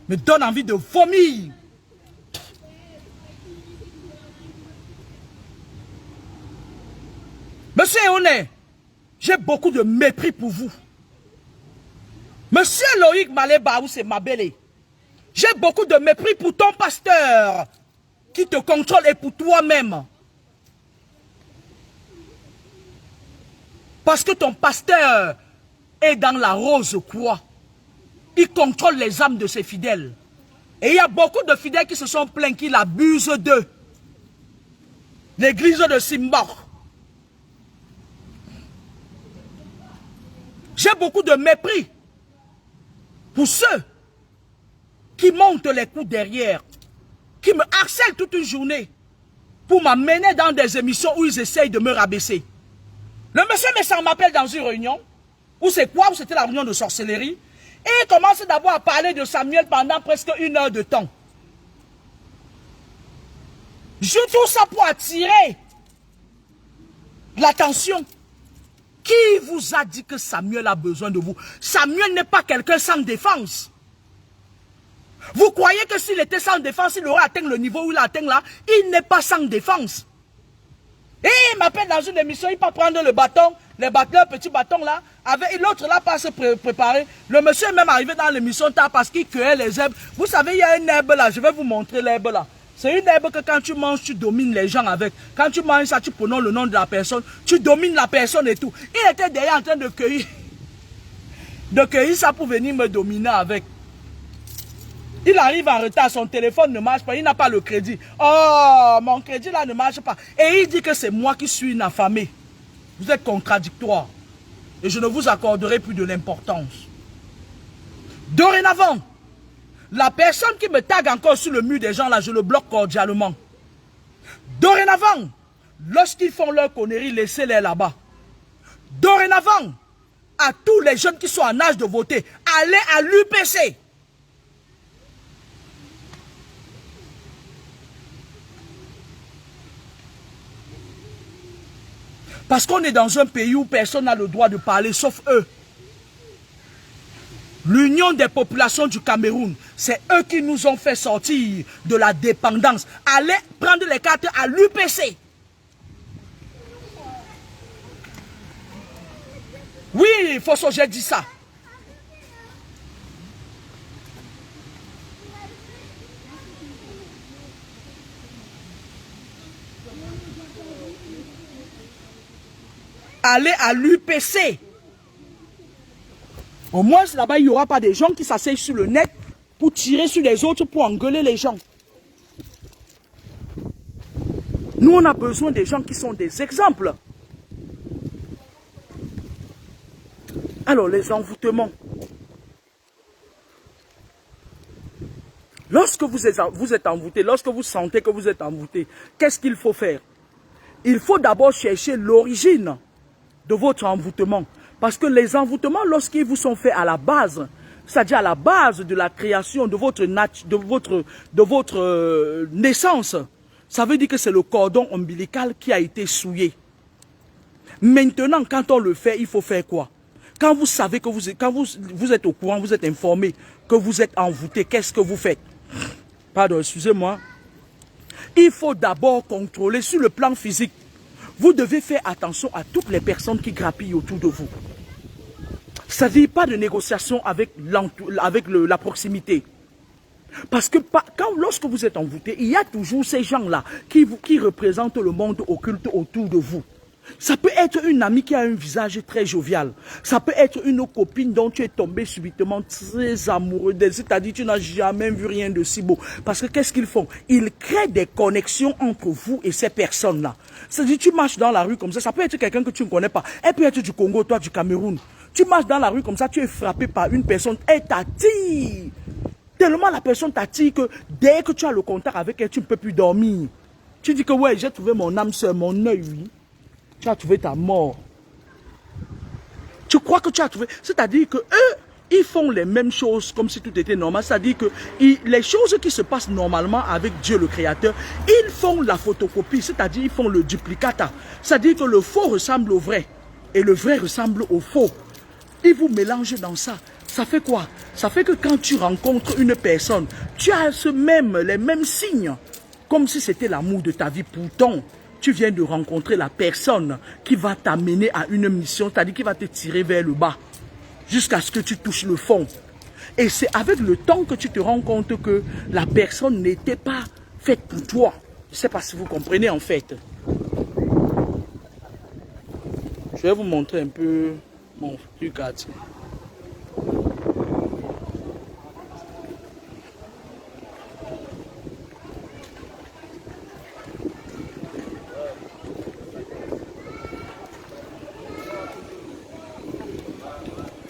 me donne envie de vomir. Monsieur Eoné, j'ai beaucoup de mépris pour vous. Monsieur Loïc Malé-Baou, c'est ma belle. J'ai beaucoup de mépris pour ton pasteur qui te contrôle et pour toi-même. Parce que ton pasteur est dans la rose croix. Il contrôle les âmes de ses fidèles. Et il y a beaucoup de fidèles qui se sont plaints qu'il abuse d'eux. L'église de Simbor. J'ai beaucoup de mépris pour ceux qui montent les coups derrière, qui me harcèlent toute une journée pour m'amener dans des émissions où ils essayent de me rabaisser. Le monsieur Messan m'appelle dans une réunion, où c'est quoi, où c'était la réunion de sorcellerie, et il commence d'abord à parler de Samuel pendant presque 1 heure de temps. Je tout ça pour attirer l'attention. Qui vous a dit que Samuel a besoin de vous? Samuel n'est pas quelqu'un sans défense. Vous croyez que s'il était sans défense, il aurait atteint le niveau où il a atteint là? Il n'est pas sans défense. Et il m'appelle dans une émission, il peut prendre le bâton, le petit bâton là, avec l'autre là pas se préparer. Le monsieur est même arrivé dans l'émission tard parce qu'il cueillait les herbes. Vous savez, il y a une herbe là, je vais vous montrer l'herbe là. C'est une herbe que quand tu manges, tu domines les gens avec. Quand tu manges ça, tu prononces le nom de la personne, tu domines la personne et tout. Il était derrière en train de cueillir ça pour venir me dominer avec. Il arrive en retard, son téléphone ne marche pas, il n'a pas le crédit. Oh, mon crédit là ne marche pas. Et il dit que c'est moi qui suis une affamée. Vous êtes contradictoire. Et je ne vous accorderai plus de l'importance. Dorénavant, la personne qui me tague encore sur le mur des gens là, je le bloque cordialement. Dorénavant, lorsqu'ils font leur connerie, laissez-les là-bas. Dorénavant, à tous les jeunes qui sont en âge de voter, allez à l'UPC. Parce qu'on est dans un pays où personne n'a le droit de parler, sauf eux. L'Union des populations du Cameroun, c'est eux qui nous ont fait sortir de la dépendance. Allez prendre les cartes à l'UPC. Oui, Fosso, j'ai dit ça. Allez à l'UPC. Au moins, là-bas, il n'y aura pas des gens qui s'asseyent sur le net pour tirer sur les autres, pour engueuler les gens. Nous, on a besoin des gens qui sont des exemples. Alors, les envoûtements. Lorsque vous êtes envoûté, lorsque vous sentez que vous êtes envoûté, qu'est-ce qu'il faut faire? Il faut d'abord chercher l'origine de votre envoûtement. Parce que les envoûtements, lorsqu'ils vous sont faits à la base, c'est-à-dire à la base de la création de votre naissance, ça veut dire que c'est le cordon ombilical qui a été souillé. Maintenant, quand on le fait, il faut faire quoi? Quand vous savez que vous êtes au courant, vous êtes informé que vous êtes envoûté, qu'est-ce que vous faites? Pardon, excusez-moi. Il faut d'abord contrôler sur le plan physique. Vous devez faire attention à toutes les personnes qui grappillent autour de vous. C'est-à-dire pas de négociation avec la proximité. Parce que lorsque vous êtes envoûté, il y a toujours ces gens-là qui représentent le monde occulte autour de vous. Ça peut être une amie qui a un visage très jovial. Ça peut être une copine dont tu es tombé subitement très amoureux d'elle. C'est-à-dire tu n'as jamais vu rien de si beau. Parce que qu'est-ce qu'ils font? Ils créent des connexions entre vous et ces personnes-là. C'est-à-dire tu marches dans la rue comme ça peut être quelqu'un que tu ne connais pas. Elle peut être du Congo, toi du Cameroun. Tu marches dans la rue comme ça, tu es frappé par une personne, elle t'attire. Tellement la personne t'attire que dès que tu as le contact avec elle, tu ne peux plus dormir. Tu dis que ouais, j'ai trouvé mon âme sœur, mon œil, oui. Tu as trouvé ta mort. Tu crois que tu as trouvé. C'est-à-dire que eux, ils font les mêmes choses comme si tout était normal. C'est-à-dire que les choses qui se passent normalement avec Dieu le Créateur, ils font la photocopie, c'est-à-dire ils font le duplicata. C'est-à-dire que le faux ressemble au vrai et le vrai ressemble au faux. Ils vous mélangent dans ça. Ça fait quoi? Ça fait que quand tu rencontres une personne, tu as les mêmes signes, comme si c'était l'amour de ta vie. Pourtant, tu viens de rencontrer la personne qui va t'amener à une mission, c'est-à-dire qui va te tirer vers le bas, jusqu'à ce que tu touches le fond. Et c'est avec le temps que tu te rends compte que la personne n'était pas faite pour toi. Je ne sais pas si vous comprenez en fait. Je vais vous montrer un peu mon truc à dire.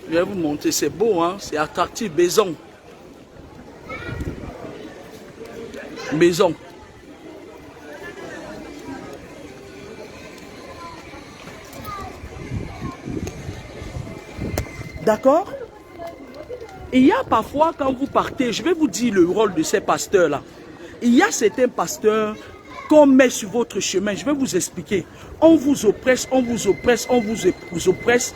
Je vais vous montrer, c'est beau, hein? C'est attractif, maison. Maison. D'accord? Il y a parfois, quand vous partez, je vais vous dire le rôle de ces pasteurs-là. Il y a certains pasteurs qu'on met sur votre chemin. Je vais vous expliquer. On vous oppresse, on vous oppresse, on vous oppresse,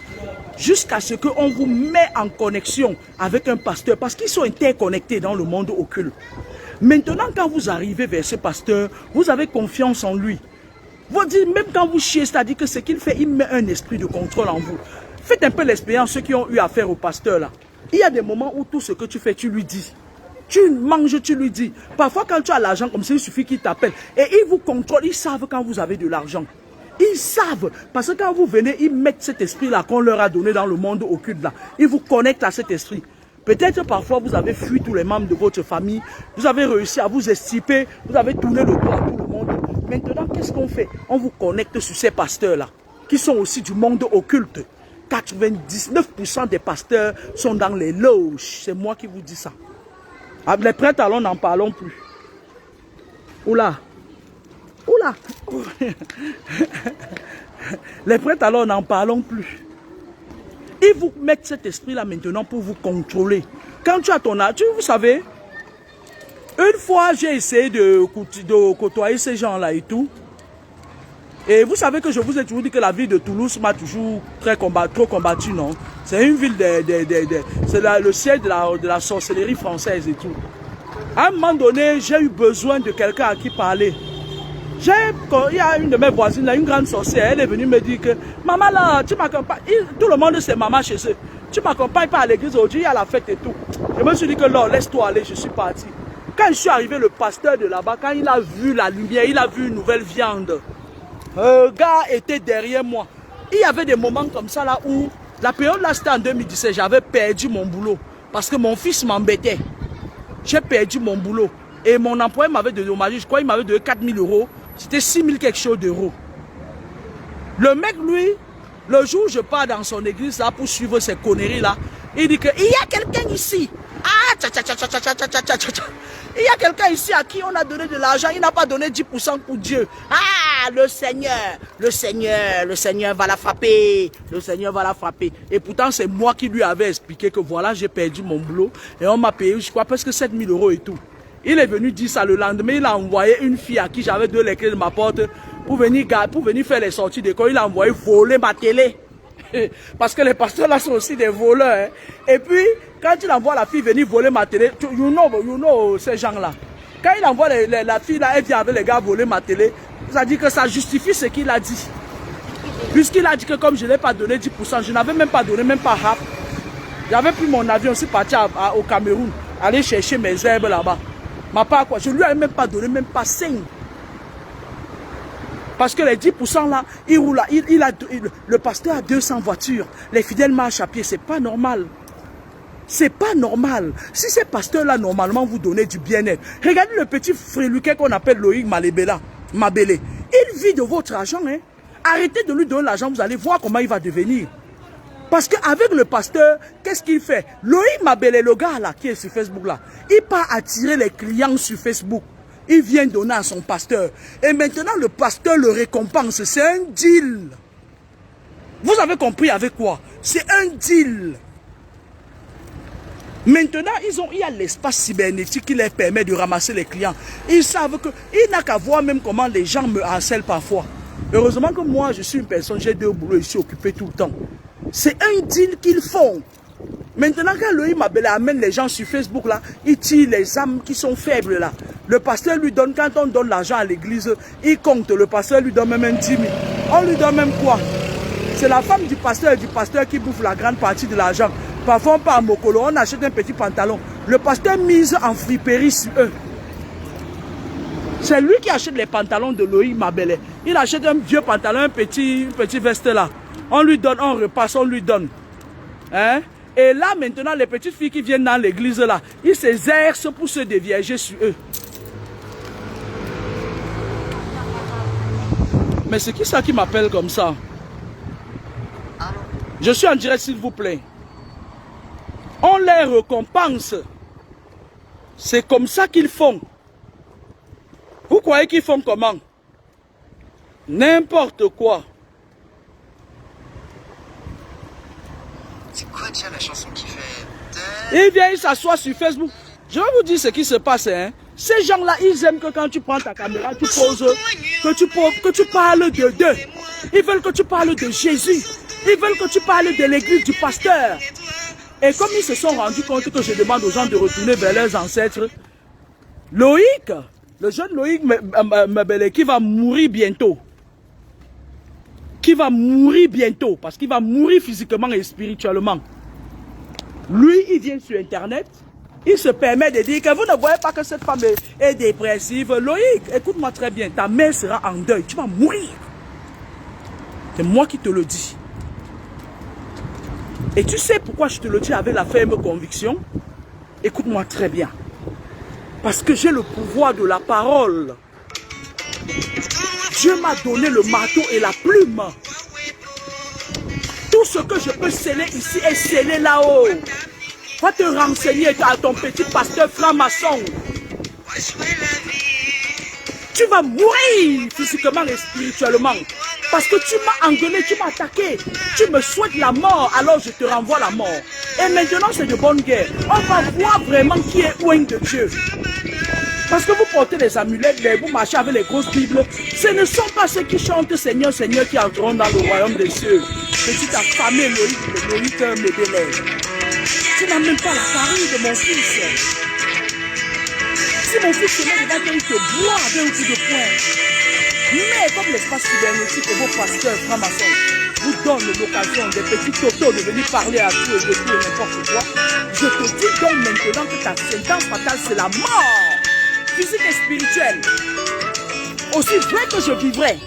jusqu'à ce qu'on vous met en connexion avec un pasteur, parce qu'ils sont interconnectés dans le monde occulte. Maintenant, quand vous arrivez vers ce pasteur, vous avez confiance en lui. Vous dites, même quand vous chiez, c'est-à-dire que ce qu'il fait, il met un esprit de contrôle en vous. Faites un peu l'expérience, ceux qui ont eu affaire au pasteur là. Il y a des moments où tout ce que tu fais, tu lui dis. Tu manges, tu lui dis. Parfois, quand tu as l'argent comme ça, il suffit qu'il t'appelle. Et ils vous contrôlent, ils savent quand vous avez de l'argent. Ils savent, parce que quand vous venez, ils mettent cet esprit-là qu'on leur a donné dans le monde occulte là. Ils vous connectent à cet esprit. Peut-être parfois vous avez fui tous les membres de votre famille, vous avez réussi à vous extirper, vous avez tourné le dos à tout le monde. Maintenant, qu'est-ce qu'on fait? On vous connecte sur ces pasteurs-là, qui sont aussi du monde occulte. 99% des pasteurs sont dans les loges. C'est moi qui vous dis ça. Les prêtres, alors n'en parlons plus. Oula. Oula. Les prêtres, alors n'en parlons plus. Ils vous mettent cet esprit-là maintenant pour vous contrôler. Quand tu as ton âge, vous savez, une fois j'ai essayé de côtoyer ces gens-là et tout. Et vous savez que je vous ai toujours dit que la ville de Toulouse m'a toujours trop combattu, non? C'est une ville c'est le siège de la sorcellerie française et tout. À un moment donné, j'ai eu besoin de quelqu'un à qui parler. Il y a une de mes voisines, là, une grande sorcière, elle est venue me dire que maman là, tu m'accompagnes. Tout le monde c'est maman chez eux. Tu m'accompagnes pas à l'église aujourd'hui, il y a la fête et tout. Je me suis dit que non, laisse-toi aller, je suis parti. Quand je suis arrivé, le pasteur de là-bas, quand il a vu la lumière, il a vu une nouvelle viande. Un gars était derrière moi. il y avait des moments comme ça là où, la période là c'était en 2017, j'avais perdu mon boulot. Parce que mon fils m'embêtait. J'ai perdu mon boulot. Et mon employeur m'avait dédommagé, je crois qu'il m'avait donné 4 000 euros. C'était 6 000 quelque chose d'euros. Le mec, lui, le jour où je pars dans son église là pour suivre ces conneries là, il dit qu'il y a quelqu'un ici. Ah, il y a quelqu'un ici à qui on a donné de l'argent, il n'a pas donné 10% pour Dieu. Ah, le Seigneur va la frapper. Le Seigneur va la frapper. Et pourtant, c'est moi qui lui avais expliqué que voilà, j'ai perdu mon boulot. Et on m'a payé, je crois, presque 7 000 euros et tout. Il est venu dire ça le lendemain. Il a envoyé une fille à qui j'avais donné les clés de ma porte pour venir faire les sorties d'école. Il a envoyé voler ma télé. Parce que les pasteurs là sont aussi des voleurs. Hein. Et puis, quand il envoie la fille venir voler ma télé, you know ces gens-là. Quand il envoie la fille là, elle vient avec les gars voler ma télé, ça dit que ça justifie ce qu'il a dit. Puisqu'il a dit que comme je ne l'ai pas donné 10%, je n'avais même pas donné, même pas half. J'avais pris mon avion aussi parti au Cameroun, aller chercher mes herbes là-bas. Ma part quoi, je lui avais même pas donné, même pas 5. Parce que les 10% là, il roule là, le pasteur a 200 voitures, les fidèles marchent à pied, c'est pas normal. C'est pas normal. Si ces pasteurs-là, normalement, vous donnez du bien-être. Regardez le petit friluquet qu'on appelle Loïc Mabele. Il vit de votre argent. Hein. Arrêtez de lui donner l'argent, vous allez voir comment il va devenir. Parce qu'avec le pasteur, qu'est-ce qu'il fait? Loïc Mabele, le gars là, qui est sur Facebook là, il part attirer les clients sur Facebook. Il vient donner à son pasteur. Et maintenant, le pasteur le récompense. C'est un deal. Vous avez compris avec quoi? C'est un deal. Maintenant, il y a l'espace cybernétique qui leur permet de ramasser les clients. Ils savent que, il n'a qu'à voir même comment les gens me harcèlent parfois. Heureusement que moi, je suis une personne, j'ai 2 boulots, je suis occupé tout le temps. C'est un deal qu'ils font. Maintenant, quand Loïc Mabele amène les gens sur Facebook, là, il tire les âmes qui sont faibles, là. Le pasteur lui donne, quand on donne l'argent à l'église, il compte. Le pasteur lui donne même un 10 000. On lui donne même quoi? C'est la femme du pasteur et du pasteur qui bouffe la grande partie de l'argent. Parfois, on part à Mokolo, on achète un petit pantalon. Le pasteur mise en friperie sur eux. C'est lui qui achète les pantalons de Loïc Mabele. Il achète un vieux pantalon, un petit veste là. On lui donne, on repasse, on lui donne. Hein? Et là, maintenant, les petites filles qui viennent dans l'église là, ils s'exercent pour se dévierger sur eux. Mais c'est qui ça qui m'appelle comme ça? Je suis en direct, s'il vous plaît. On les récompense. C'est comme ça qu'ils font. Vous croyez qu'ils font comment? N'importe quoi. C'est quoi déjà la chanson qui fait... Il vient, il s'assoit sur Facebook. Je vais vous dire ce qui se passe. Hein. Ces gens-là, ils aiment que quand tu prends ta caméra, tu poses, que tu parles d'eux. Ils veulent que tu parles de Jésus. Ils veulent que tu parles de l'église du pasteur. Et comme ils se sont rendus compte que je demande aux gens de retourner vers leurs ancêtres, Loïc, le jeune Loïc Mabele qui va mourir bientôt. Parce qu'il va mourir physiquement et spirituellement. Lui, il vient sur Internet, il se permet de dire que vous ne voyez pas que cette femme est dépressive. Loïc, écoute-moi très bien, ta mère sera en deuil, tu vas mourir. C'est moi qui te le dis. Et tu sais pourquoi je te le dis avec la ferme conviction? Écoute-moi très bien. Parce que j'ai le pouvoir de la parole. Dieu m'a donné le marteau et la plume. Tout ce que je peux sceller ici est scellé là-haut. Va te renseigner à ton petit pasteur franc-maçon. Tu vas mourir physiquement et spirituellement. Parce que tu m'as engueulé, tu m'as attaqué. Tu me souhaites la mort, alors je te renvoie la mort. Et maintenant, c'est de bonne guerre. On va voir vraiment qui est loin de Dieu. Parce que vous portez les amulettes, vous marchez avec les grosses Bibles. Ce ne sont pas ceux qui chantent Seigneur, Seigneur qui entreront dans le royaume des cieux. Petit affamé, Loïc Mabele. Tu n'as même pas la farine de mon fils. Si mon fils se met devant toi, il te boit avec un coup de poing. Mais comme l'espace cybernétique et vos pasteurs francs-maçons vous donnent l'occasion des petits totos de venir parler à tout et de tout et n'importe quoi, je te dis donc maintenant que ta sentence fatale, c'est la mort physique et spirituelle. Aussi vrai que je vivrai,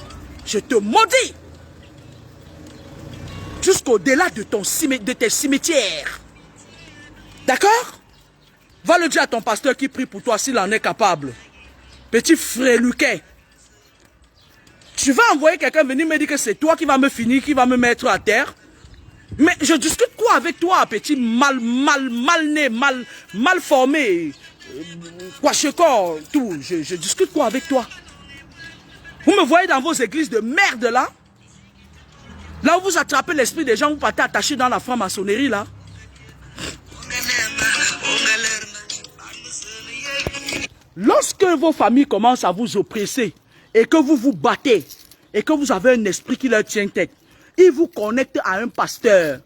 je te maudis. jusqu'au-delà de tes cimetières. D'accord? Va le dire à ton pasteur qui prie pour toi s'il en est capable. Petit fréluquet. Tu vas envoyer quelqu'un venir me dire que c'est toi qui va me finir, qui va me mettre à terre. Mais je discute quoi avec toi, petit mal né, mal formé, quoi, tout. Je discute quoi avec toi? Vous me voyez dans vos églises de merde là? Là où vous attrapez l'esprit des gens, vous partez attachés dans la franc-maçonnerie là. Lorsque vos familles commencent à vous oppresser et que vous vous battez et que vous avez un esprit qui leur tient tête, ils vous connectent à un pasteur.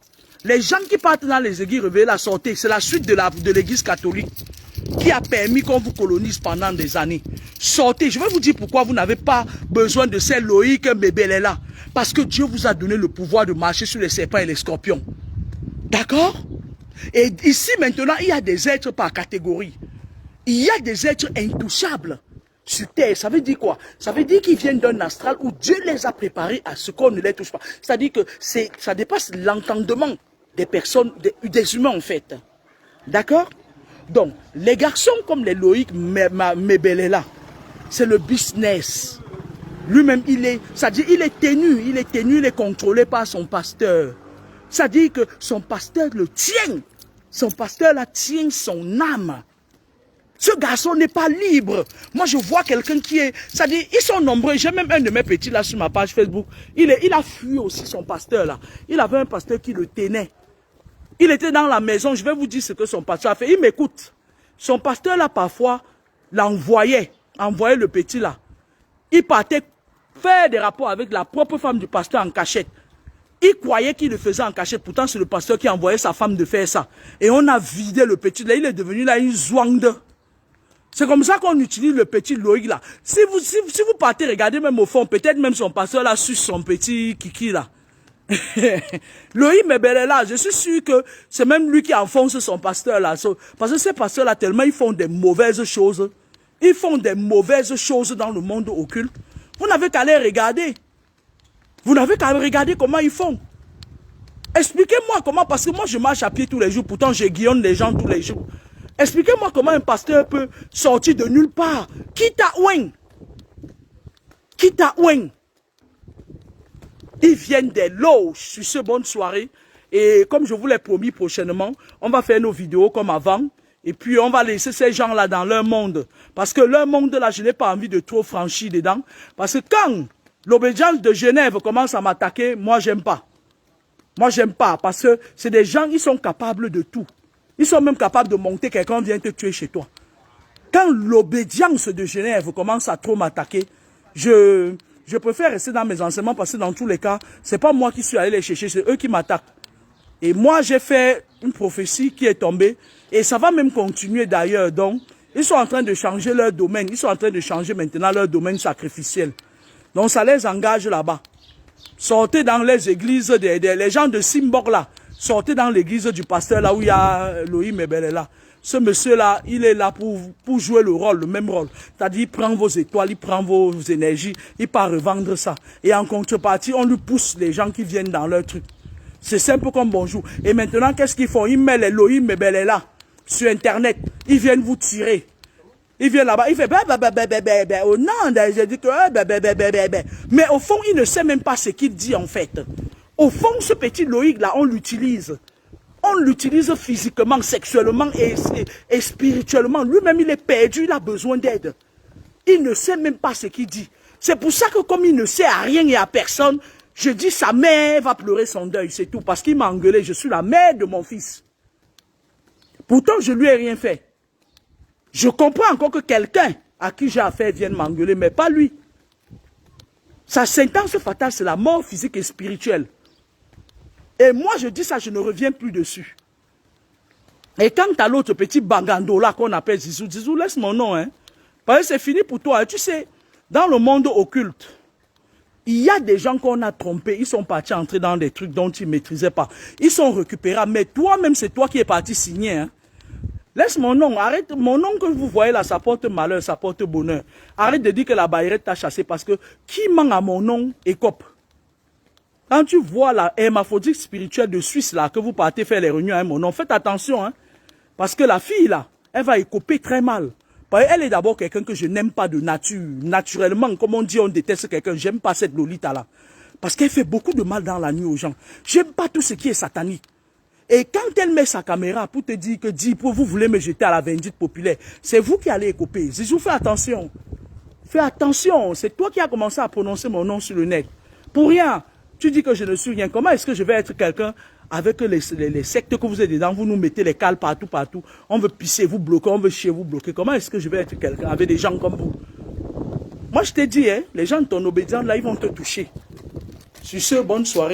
Les gens qui partent dans les églises révélées la sortie, c'est la suite de l'église catholique qui a permis qu'on vous colonise pendant des années. Sortez, je vais vous dire pourquoi vous n'avez pas besoin de ces Loïc Mbébélé-là. Parce que Dieu vous a donné le pouvoir de marcher sur les serpents et les scorpions. D'accord? Et ici maintenant, il y a des êtres par catégorie. Il y a des êtres intouchables sur terre. Ça veut dire quoi? Ça veut dire qu'ils viennent d'un astral où Dieu les a préparés à ce qu'on ne les touche pas. C'est-à-dire que ça dépasse l'entendement des personnes, des humains en fait. D'accord? Donc, les garçons comme les Loïc Mbébélé là, c'est le business. Lui-même, il est tenu, il est contrôlé par son pasteur. C'est-à-dire que son pasteur le tient. Son pasteur là tient son âme. Ce garçon n'est pas libre. Moi, je vois quelqu'un qui est... C'est-à-dire, ils sont nombreux. J'ai même un de mes petits là sur ma page Facebook. Il a fui aussi son pasteur là. Il avait un pasteur qui le tenait. Il était dans la maison. Je vais vous dire ce que son pasteur a fait. Il m'écoute. Son pasteur là, parfois, envoyait le petit là. Il partait faire des rapports avec la propre femme du pasteur en cachette. Il croyait qu'il le faisait en cachette. Pourtant, c'est le pasteur qui envoyait sa femme de faire ça. Et on a vidé le petit là. Il est devenu là une zouande. C'est comme ça qu'on utilise le petit Loïc là. Si vous partez regarder même au fond, peut-être même son pasteur là suce son petit kiki là. Loïc Mbébélé là, je suis sûr que c'est même lui qui enfonce son pasteur là. Parce que ces pasteurs là, tellement ils font des mauvaises choses. Ils font des mauvaises choses dans le monde occulte. Vous n'avez qu'à les regarder. Vous n'avez qu'à regarder comment ils font. Expliquez-moi comment, parce que moi je marche à pied tous les jours, pourtant je guillonne les gens tous les jours. Expliquez-moi comment un pasteur peut sortir de nulle part. Quitte à Ouen. Ils viennent des loges sur ce bonne soirée. Et comme je vous l'ai promis prochainement, on va faire nos vidéos comme avant. Et puis on va laisser ces gens-là dans leur monde. Parce que leur monde là, je n'ai pas envie de trop franchir dedans. Parce que quand l'obédience de Genève commence à m'attaquer, moi j'aime pas. Moi j'aime pas. Parce que c'est des gens, ils sont capables de tout. Ils sont même capables de monter, quelqu'un vient te tuer chez toi. Quand l'obédience de Genève commence à trop m'attaquer, je préfère rester dans mes enseignements parce que dans tous les cas, c'est pas moi qui suis allé les chercher, c'est eux qui m'attaquent. Et moi, j'ai fait une prophétie qui est tombée et ça va même continuer d'ailleurs. Donc, ils sont en train de changer leur domaine. Ils sont en train de changer maintenant leur domaine sacrificiel. Donc, ça les engage là-bas. Sortez dans les églises, les gens de Simbok là. Sortez dans l'église du pasteur là où il y a Loïc Mbébélé là. Ce monsieur-là, il est là pour jouer le rôle, le même rôle. C'est-à-dire, il prend vos étoiles, il prend vos énergies, il part revendre ça. Et en contrepartie, on lui pousse les gens qui viennent dans leur truc. C'est simple comme bonjour. Et maintenant, qu'est-ce qu'ils font? Ils mettent les Loïc Mbébélé là, sur Internet. Ils viennent vous tirer. Il vient là-bas, il fait oh non, j'ai dit que mais au fond, il ne sait même pas ce qu'il dit en fait. Au fond, ce petit Loïc là, on l'utilise. On l'utilise physiquement, sexuellement et spirituellement. Lui-même, il est perdu, il a besoin d'aide. Il ne sait même pas ce qu'il dit. C'est pour ça que comme il ne sait à rien et à personne, je dis sa mère va pleurer son deuil, c'est tout. Parce qu'il m'a engueulé, je suis la mère de mon fils. Pourtant, je lui ai rien fait. Je comprends encore que quelqu'un à qui j'ai affaire vienne m'engueuler, mais pas lui. Sa sentence fatale, c'est la mort physique et spirituelle. Et moi, je dis ça, je ne reviens plus dessus. Et quant à l'autre petit Bangando là qu'on appelle Zizou, Zizou, laisse mon nom, hein. Parce que c'est fini pour toi. Hein. Tu sais, dans le monde occulte, il y a des gens qu'on a trompés. Ils sont partis entrer dans des trucs dont ils ne maîtrisaient pas. Ils sont récupérables. Mais toi-même, c'est toi qui es parti signer. Hein. Laisse mon nom. Arrête. Mon nom que vous voyez là, ça porte malheur, ça porte bonheur. Arrête de dire que la baïrette t'a chassé parce que qui ment à mon nom écope. Quand tu vois la hermaphrodite spirituelle de Suisse, là, que vous partez faire les réunions à mon nom, faites attention, hein. Parce que la fille, là, elle va écoper très mal. Parce qu'elle est d'abord quelqu'un que je n'aime pas de nature. Naturellement, comme on dit, on déteste quelqu'un. J'aime pas cette Lolita-là. Parce qu'elle fait beaucoup de mal dans la nuit aux gens. J'aime pas tout ce qui est satanique. Et quand elle met sa caméra pour te dire que vous voulez me jeter à la vindicte populaire, c'est vous qui allez écoper. Zizou, fais attention. Fais attention. C'est toi qui as commencé à prononcer mon nom sur le net. Pour rien. Tu dis que je ne suis rien. Comment est-ce que je vais être quelqu'un avec les sectes que vous êtes dedans? Vous nous mettez les cales partout, partout. On veut pisser, vous bloquer, on veut chier, vous bloquer. Comment est-ce que je vais être quelqu'un avec des gens comme vous? Moi, je t'ai dit, hein, les gens de ton obédience, là, ils vont te toucher. Sur ce, bonne soirée.